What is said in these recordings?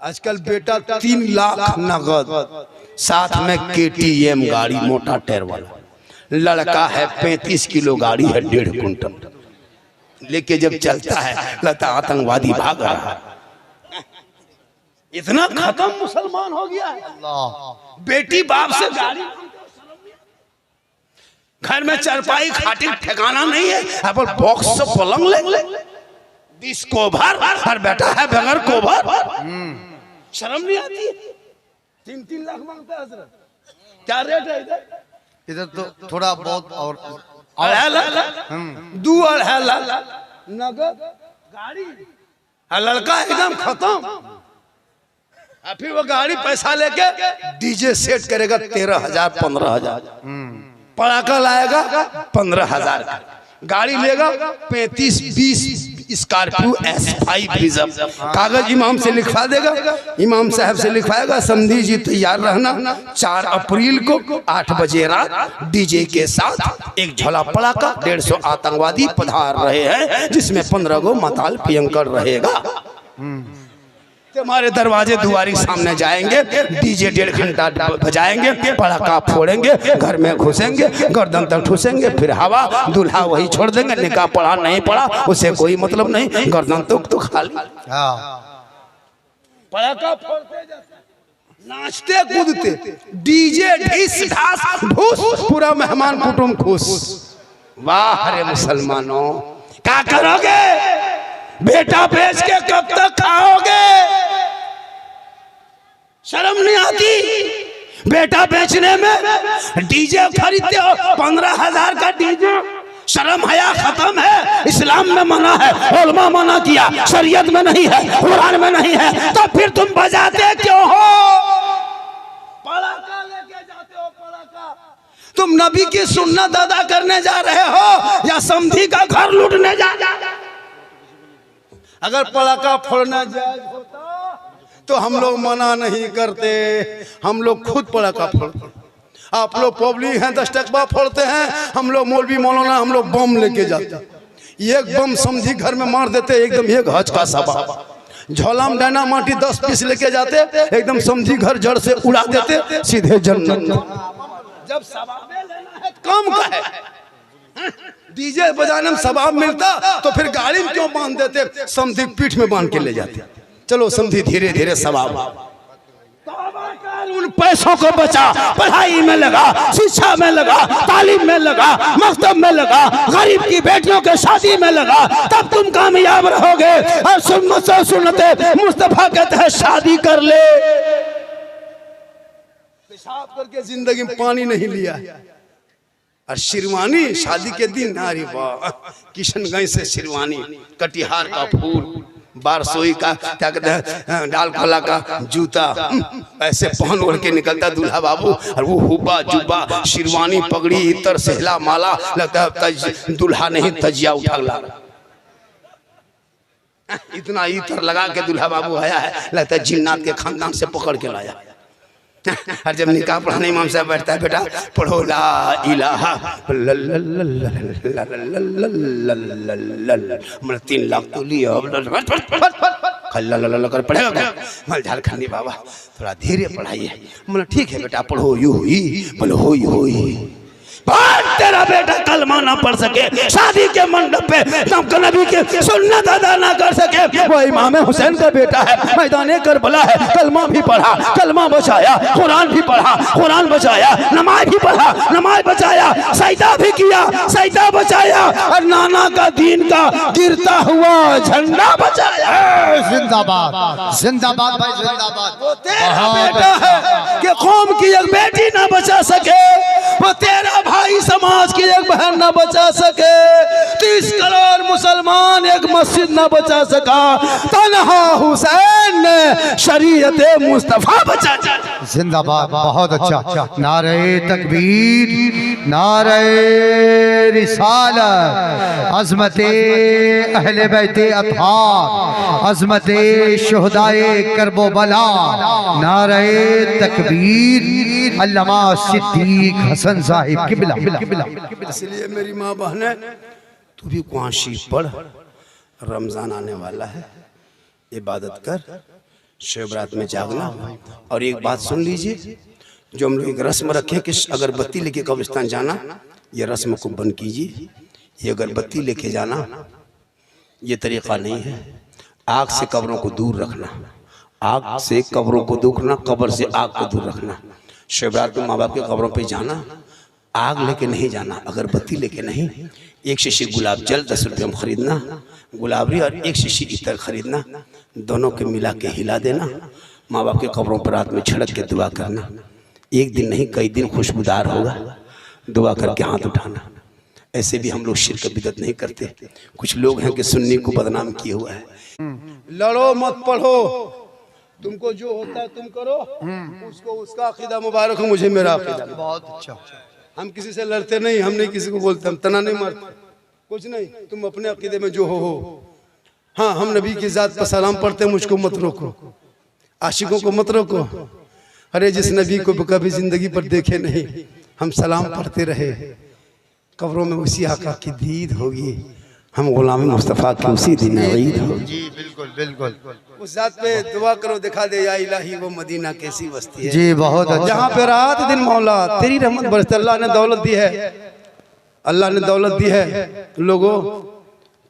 आजकल बेटा 3 लाख नगद, साथ में KTM गाड़ी मोटा टायर वाला। लड़का है 35 किलो गाड़ी है 1.5 कुंटल लेके जब चलता है लगता आतंकवादी भाग रहा है। इतना खत्म मुसलमान हो गया है। बेटी बाप से गाड़ी, घर में चारपाई खाटी ठिकाना नहीं है, अपन बॉक्स से पलंग ले 20 कोभर, हर बेटा है बगैर कोभर। शर्म नहीं आती? 3-3 लाख मांगता है हजरत। क्या रेट है इधर? इधर तो थोड़ा बहुत और 2-2.5 लाख नगद गाड़ी। लड़का एकदम खत्म। फिर वो गाड़ी पैसा लेके डीजे सेट करेगा 13,000 15,000, पटाखा लाएगा 15,000 का, गाड़ी लेगा 35-20 स्कॉर्पियो S5 रिजर्व। कागज इमाम से लिखवा देगा, इमाम साहब से लिखवाएगा समधी जी तैयार रहना, 4 अप्रैल को 8 बजे रात डीजे के साथ एक झोला पड़ाका 150 आतंकवादी पधार रहे हैं, जिसमें 15 गो माताल पियंकर रहेगा। हमारे दरवाजे दुआरी सामने जाएंगे, डीजे 1.5 घंटा बजाएंगे, पटाखा फोड़ेंगे, घर में घुसेंगे, गर्दन तक ठूसेंगे, फिर हवा, दूल्हा वही छोड़ देंगे। निकाह पढ़ा नहीं पढ़ा उसे कोई मतलब नहीं, गर्दन तो खाली। पटाखा फोड़ते जाते, नाचते कूदते, डीजे ढीस ढास ढूस, पूरा मेहमान कुटुंब खुश। वाह रे मुसलमानों, क्या करोगे? बेटा बेच के कब तक खाओगे? शर्म नहीं आती? बेटा बेचने में डीजे खरीदते हो 15,000 का डीजे। शर्म हया खत्म है। इस्लाम में मना है, उलमा मना किया, शरीयत में नहीं है, कुरान में नहीं है, तो फिर तुम बजाते क्यों हो? पटाखा लेके जाते हो, पटाखा। तुम नबी की सुन्नत अदा करने जा रहे हो या समधी का घर लूटने जा रहे हो? अगर पटाखा फोड़ना जायज होता तो हम लोग मना नहीं करते, हम लोग खुद पटाखा फोड़ते। आप लोग पब्लिक हैं 10 टकवा फोड़ते हैं, हम लोग मौलवी मौलाना हम लोग बम लेके जाते। एक बम समझी घर में मार देते, एकदम 1 हज का सबा। झोला में डायना माटी 10 पीस लेके जाते, एकदम समझी घर जड़ से उड़ा देते, सीधे जन्नत। जब सवाब लेना है कम का है, डीजे बजाने में सवाब मिलता तो फिर गाड़ी में क्यों बांध देते? समधी पीठ में बांध के ले जाते। चलो समधी धीरे धीरे सवाब। उन पैसों को बचा, पढ़ाई में लगा, शिक्षा में लगा, तालीम में लगा, मकतब में लगा, गरीब की बेटियों के शादी में लगा, तब तुम कामयाब रहोगे। और सुन्नते मुस्तफा कहते हैं शादी कर ले। पेशाब करके जिंदगी में पानी नहीं लिया। और शिरवानी शादी के दिन, अरे वाह, किशनगंज से शिरवानी, कटिहार का फूल, बारसोई का क्या कहते हैं, डाल खोला का जूता, ऐसे पहन ओढ़ के निकलता दूल्हा बाबू। और वो हुब्बा जुब्बा, शिरवानी, पगड़ी, इतर, सहला, माला, लगता है दूल्हा नहीं तजिया उठा ला। इतना इतर लगा के दूल्हा बाबू आया है, लगता है जिन्नात के खानदान से पकड़ के लाया। और जब निकाह पढ़ाने इमाम साहब बैठता है, बेटा पढ़ो ला इलाहा, 3 लाख तो लिया कर पढ़ेगा। झारखंडी बाबा थोड़ा धीरे पढ़ाइए। मतलब ठीक है बेटा पढ़ो, यू ही बोलो हो ही। तेरा बेटा कलमा ना पढ़ सके, शादी के मंडप पे नबी नबी के सुन्नत अदा ना कर सके, वो इमाम हुसैन का बेटा है, मैदाने करबला है, कलमा भी पढ़ा, कलमा बचाया, कुरान भी पढ़ा, कुरान बचाया, नमाज भी पढ़ा, नमाज बचाया, सजदा भी किया, सजदा बचाया, और नाना का दीन का गिरता हुआ झंडा बचाया। जिंदाबाद जिंदाबाद भाई जिंदाबाद। वो तेरा बेटा है कि कौम की एक बेटी ना बचा सके, वो तेरा भाई समाज की एक बहन ना बचा सके, 30 करोड़ मुसलमान एक मस्जिद ना बचा सका, तन्हा हुसैन ने शरीयत मुस्तफा बचा। जिंदाबाद, बहुत अच्छा। नारे तकबीर, नारे रिसालत, अज़मते अहले बैते अत्हार, अज़मते शुहदाए करबला, नारे तकबीर, अल्लामा सिद्दीक हसन साहिब किबला। इसलिए मेरी माँ बहन, तू भी कुआशी पढ़, रमजान आने वाला है, इबादत कर, शब बारात में जागना। और एक बात सुन लीजिए, जो हम लोग एक रस्म रखे कि अगरबत्ती लेके कब्रिस्तान जाना, ये रस्म को बंद कीजिए। ये अगरबत्ती लेके जाना ये तरीक़ा नहीं है। आग से कब्रों को दूर रखना, आग से कब्रों को दूरना, कब्र से आग को दूर रखना। शब बारात में माँ बाप के कब्रों पे जाना, आग लेके नहीं जाना, अगरबत्ती लेके नहीं। एक शीशी गुलाब जल 10 रुपये में ख़रीदना, गुलाबरी, और एक शीशी इतर ख़रीदना, दोनों के मिला के हिला देना। माँ बाप के कब्रों पर रात में छिड़क के दुआ करना। एक दिन नहीं कई दिन खुशबूदार होगा, दुआ करके हाथ उठाना। ऐसे भी हम लोग शिरक बिदअत नहीं करते। कुछ लोग हैं कि सुन्नी को बदनाम किए हुआ है। लड़ो मत पढ़ो, तुमको जो होता है तुम करो, उसको उसका अकीदा मुबारक हो, मुझे मेरा अकीदा। बहुत अच्छा। हम किसी से लड़ते नहीं, हम नहीं किसी को बोलते, हम तना नहीं मारते, कुछ नहीं। तुम अपने अकीदे में जो हो। हाँ, हम नबी की जात पर सलाम पढ़ते, मुझको मत रोको, आशिकों को मत रोको। अरे जिस नबी को कभी जिंदगी पर देखे नहीं, हम सलाम पढ़ते रहे, कब्रों में उसी आका की दीद होगी, हम गुलाम मुस्तफ़ा की उसी दिन ईद होगी। जी बिल्कुल बिल्कुल। उस जात पे दुआ करो, दिखा दे या इलाही वो मदीना कैसी बस्ती है। जी बहुत अच्छा। जहाँ पे रात दिन मौला तेरी रहमत बरसती। अल्लाह ने दौलत दी है, अल्लाह ने दौलत दी है लोगों,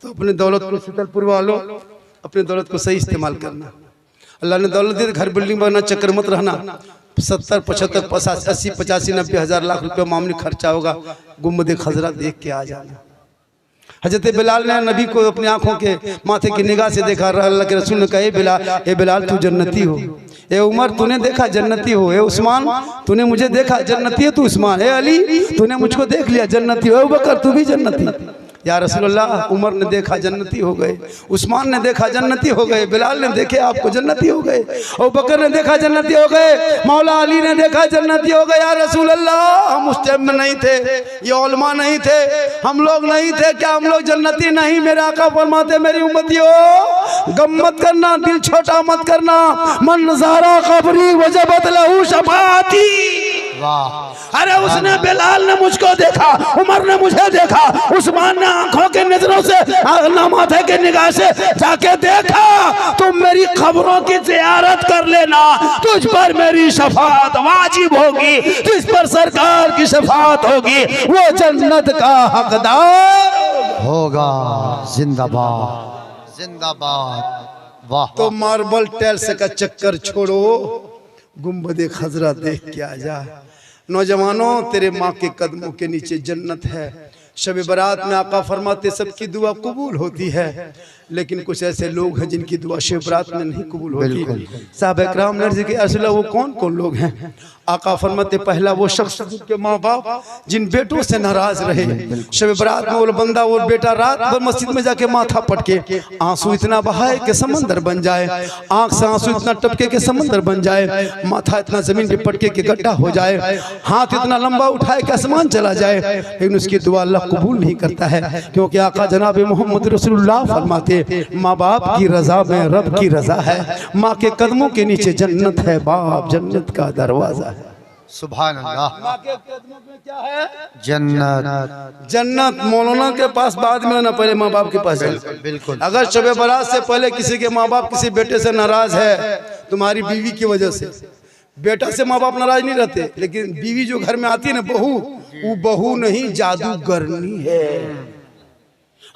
तो अपनी दौलत को शीतल पुरवा लो, अपनी दौलत को सही इस्तेमाल करना। अल्लाह ने दौलत दी, घर बिल्डिंग बनना चक्कर मत रहना। 70, 75, 80, 85, 90 हज़ार लाख रुपये मामूली खर्चा होगा, गुम्बद खजरा देख के आ जाना। हजरत बिलाल ने नबी को अपनी आंखों के माथे की निगाह से देखा। अल्लाह के रसूल ने कहा, ए बिलाल तू जन्नती हो। ए उमर तूने देखा जन्नती हो। ए उस्मान तूने मुझे देखा जन्नती है तू उस्मान। ए अली तूने मुझको देख लिया जन्नती हो। ए बकर तू भी जन्नती। या रसूलुल्लाह, उमर ने देखा जन्नती हो गए, उस्मान ने देखा जन्नती हो गए, बिलाल ने देखे आपको जन्नती हो गए, और बकर ने देखा जन्नती हो गए, मौला अली ने देखा जन्नती हो गए। या रसूलुल्लाह, हम उस टाइम में नहीं थे, ये उलमा नहीं थे, हम लोग नहीं थे, क्या हम लोग जन्नती नहीं? मेरे आका फरमाते, मेरी उम्मतियों गम मत करना, दिल छोटा मत करना। मन नज़ारा कब्री वजबत लहू शफाअती। अरे उसने, बिलाल ने मुझको देखा, उमर ने मुझे देखा, उस्मान ने आंखों के नजरों से, माथे के निगाह से जाके देखा। तुम मेरी खबरों की ज़ियारत कर लेना, तुझ पर मेरी शफाअत वाजिब होगी, जिस पर सरकार की शफाअत होगी वो जन्नत का हकदार होगा। जिंदाबाद जिंदाबाद। वाह। तो मार्बल टाइल्स का चक्कर छोड़ो, गुम्बद खजरा देख के आ जा। नौजवानों, तेरे माँ के कदमों के नीचे जन्नत है। शब बारात में आका फरमाते सबकी दुआ कबूल होती है, लेकिन कुछ ऐसे लोग हैं जिनकी दुआ शब बारात में नहीं कबूल होती। साहब इकराम ने अर्ज़ किया, असल वो कौन कौन लोग हैं? आका फरमाते, पहला वो शख्स जिनके माँ बाप जिन बेटों से नाराज रहे। शब बारात में वो बंदा, वो बेटा रात भर मस्जिद में जाके माथा पटके, आंसू इतना बहाए कि समंदर बन जाए, आंख से आंसू इतना टपके कि समंदर बन जाए, माथा इतना जमीन पे पटके कि गड्ढा हो जाए, हाथ इतना लंबा उठाए कि आसमान चला जाए, लेकिन उसकी दुआ अल्लाह कबूल नहीं करता है। क्योंकि आका जनाब मोहम्मद रसूलुल्लाह फरमाते, माँ बाप की रजा में रब की रजा है, माँ के कदमों के नीचे जन्नत है, बाप जन्नत का दरवाजा है। सुभान अल्लाह। माँ के कदमों में क्या है? जन्नत। जन्नत। मौलाना के पास बाद में ना, पहले माँ बाप के पास। बिल्कुल। अगर शब बारात से पहले किसी के माँ बाप किसी बेटे से नाराज है, तुम्हारी बीवी की वजह से, बेटा से माँ बाप नाराज नहीं रहते, लेकिन बीवी जो घर में आती है ना, बहू, वो बहू नहीं जादूगरनी है।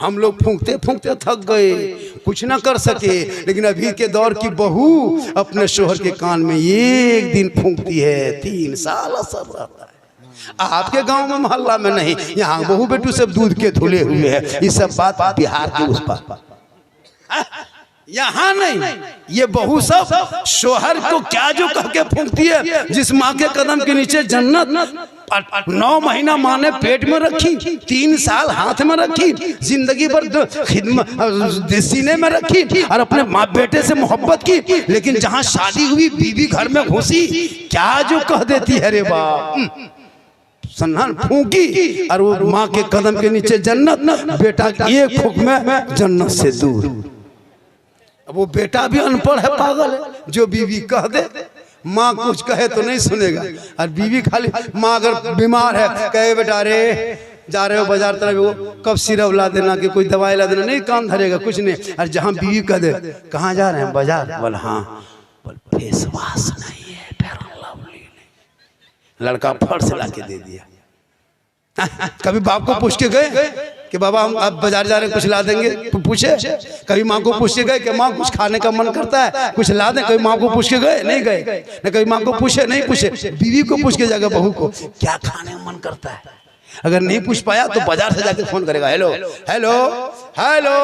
हम लोग फूंकते फूंकते थक गए, कुछ ना कर सके, लेकिन अभी के दौर की बहू अपने शोहर के कान में एक दिन फूंकती है, 3 साल असर रहता है। आपके गांव में मोहल्ला में नहीं, यहाँ बहू बेटू सब दूध के धुले हुए हैं। ये सब बात बिहार के उस पार, यहाँ नहीं। ये बहू सब शोहर को क्या जो कह के फूंकती है। जिस माँ के कदम के नीचे जन्नत, 9 महीना माँ ने पेट में रखी, 3 साल हाथ में रखी, जिंदगी भर खिदमत सीने में रखी, और अपने माँ बेटे से मोहब्बत की, लेकिन जहाँ शादी हुई बीवी घर में घुसी, क्या जो कह देती है रे बाप, सन्नान फूंकी, और वो माँ के कदम के नीचे जन्नत, बेटा एक फूंक में जन्नत से दूर। अब वो बेटा भी अनपढ़ है, पागल है, जो बीवी कह दे, माँ कुछ कहे तो नहीं सुनेगा, और बीवी खाली, माँ अगर बीमार है कहे, बेटा रे जा रहे हो बाजार तरफ, वो कब सिरप ला देना कि कोई दवाई ला देना, नहीं काम धरेगा कुछ नहीं। और जहाँ बीवी कह दे, कहाँ जा रहे हैं? बाजार। बोला हाँ, फेस वॉश नहीं है, फेयर लवली नहीं। लड़का फट से ला के दे दिया। कभी बाप को पूछ के गए कि बाबा हम अब बाजार जा रहे हैं कुछ ला देंगे, पूछे? कभी माँ को पूछ के गए कि माँ कुछ खाने का मन करता है कुछ ला दें? कभी माँ को पूछ के गए? नहीं गए। न कभी माँ को पूछे, नहीं पूछे। बीवी को पूछ के जाकर बहू को क्या खाने का मन करता है। अगर नहीं पूछ पाया तो बाजार से जाके फोन करेगा, हेलो हेलो हेलो,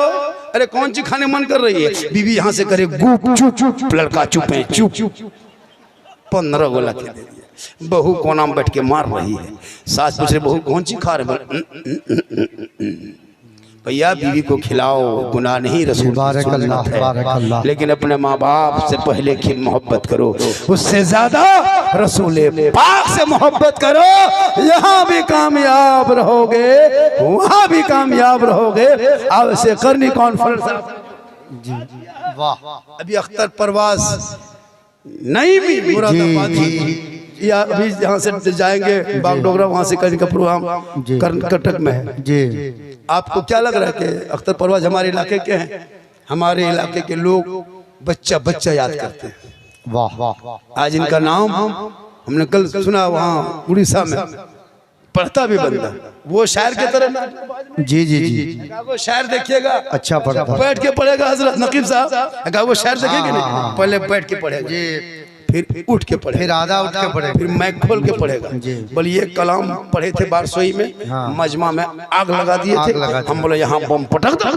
अरे कौन सी खाने मन कर रही है? बीवी यहाँ से करे गुप चुप, लड़का चुप है चुप। 15 गोला के दे दिया। बहू कोना में बैठ के मार रही है। सास पूछ रही बहू कौन सी खा रहे? भैया बीवी को खिलाओ, गुनाह नहीं, रसूल की सुन्नत है। लेकिन अपने माँ बाप से पहले की मोहब्बत करो, उससे ज्यादा रसूल पाक से मोहब्बत करो। यहाँ भी कामयाब रहोगे, वहाँ भी कामयाब रहोगे। अब से करनी कॉन्फ्रेंस जी वाह। अभी अख्तर परवाज नहीं भी मुरादाबाद या अभी यहाँ से जाएंगे बागडोगरा, वहाँ से कहीं का प्रोग्राम कर्नाटक में है जी। आपको क्या लग रहा है कि अख्तर परवाज हमारे इलाके के हैं? हमारे इलाके के लोग बच्चा बच्चा याद करते हैं। वाह वाह। आज इनका नाम हमने कल सुना वहाँ उड़ीसा में, पढ़ता भी बंदा, वो शायर की तरह। जी जी जी, वो शायर देखिएगा, अच्छा पढ़ता, बैठ के पढ़ेगा हजरत नकीब साहब। वो शायर देखेंगे नहीं, पहले बैठ के पढ़ेगा जी, फिर उठ के पढ़े, फिर आधा उठ के पढ़े, फिर मैक खोल के पढ़ेगा। बोले ये कलाम पढ़े थे बारसोई में, मजमा में आग लगा दिए थे, हम बोले यहाँ बम पटक दो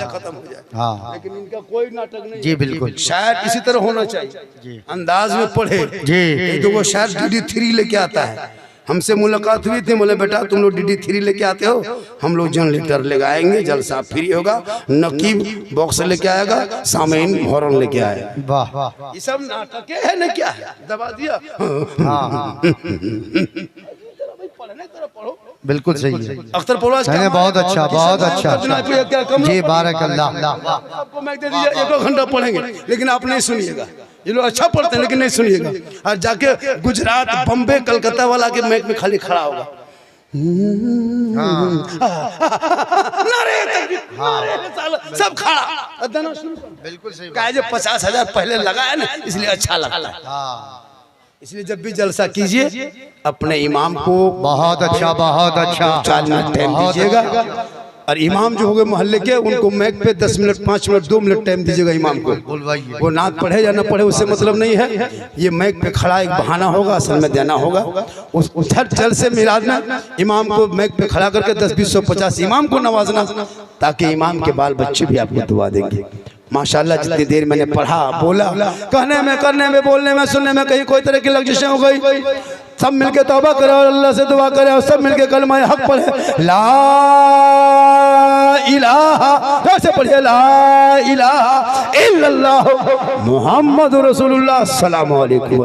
खत्म हो जाए। लेकिन इनका कोई नाटक नहीं जी, बिल्कुल। शायद इसी तरह होना चाहिए, अंदाज में पढ़े जी। तो वो शायद DD3 लेके आता है। हमसे मुलाकात हुई थी, बोले बेटा तुम लोग DD3 लेके आते हो, हम लोग जनरेटर लेके आएंगे, जलसा फ्री होगा, नकीब बॉक्स लेके आएगा, सामीन हॉर्न लेके आएगा। वाह, ये सब नाटक है न क्या है? दबा दिया। बिल्कुल सही है। अख्तर परवाज बहुत अच्छा, बहुत अच्छा जी, बारकल्लाह। आपको मैं दे दीजिए, 1 घंटा पढ़ेंगे, लेकिन आप नहीं सुनिएगा। ये लोग अच्छा पढ़ते हैं लेकिन नहीं सुनिएगा। और जाके गुजरात, बम्बे, कलकत्ता वाला के मैक में खाली खड़ा होगा, सब खड़ा, बिल्कुल सही। 50,000 पहले लगाया ना, इसलिए अच्छा लगता है। इसलिए जब भी जलसा कीजिए अपने इमाम को बहुत अच्छा 4 मिनट टाइम दीजिएगा। और इमाम जो हो गए मोहल्ले के, उनको मैक पे 10 मिनट, 5 मिनट, 2 मिनट टाइम दीजिएगा इमाम को। वो नात पढ़े या ना पढ़े उससे मतलब नहीं है, ये मैक पे खड़ा एक बहाना होगा, असल में देना होगा। उस उधर जल से मिलाद में इमाम को मैक पे खड़ा करके 10, 20, 100, 50 इमाम को नवाजना, ताकि इमाम के बाल बच्चे भी आपको दुआ देंगे। माशाल्लाह जितनी देर मैंने पढ़ा, बोला, कहने में, करने में, बोलने में, सुनने में कहीं कोई तरह की लग्जिशें हो गई, सब मिलके तौबा करे और अल्लाह से दुआ करे और सब मिलके कलमा हक पढ़े, ला इलाहा, कैसे पढ़िए, ला इलाहा इल्लल्लाह मुहम्मद रसूलुल्लाह, अस्सलामु अलैकुम।